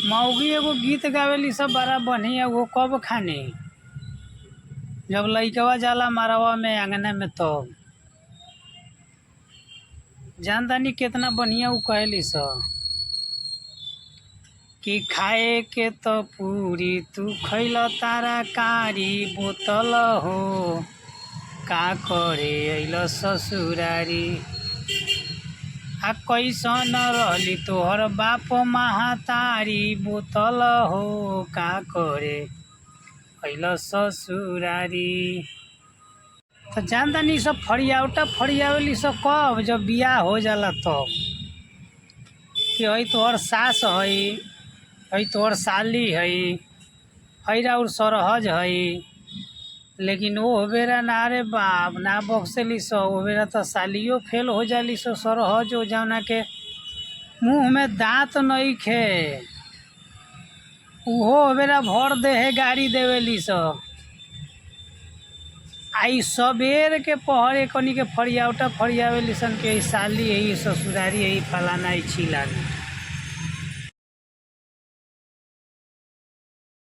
मौगी एगो गीत गावेली सब बड़ा बढ़िया। वो कब खानी जब लइकवा जाला मारवा में आंगना में तब जानतानी कितना बढ़िया उ कहेली सब कि खाए के तो पूरी तू खैल तारा कारी बोतल हो का करे अइल ससुरारी आ कैसन रहली तोहर बाप महातारी बोतल हो का करे अइल ससुरारी। तो जानतानी सब फरियावली सब कब जब बियाह हो जाला तब कि हई तोहर सास हई तोहर साली हई राउर सरहज हई। लेकिन वो बेरा ना रे बाप ना बक्सेली सो वो बेरा तो सालियो फेल हो जाली सो सरहज हो जाना के मुँह में दांत नहीं खे उहो बेरा भर देहे गाड़ी देवेली सो। आई सबेर के पहरे कनी के फरियावेली सन के साली है ससुरारी है फलाना चिलाना।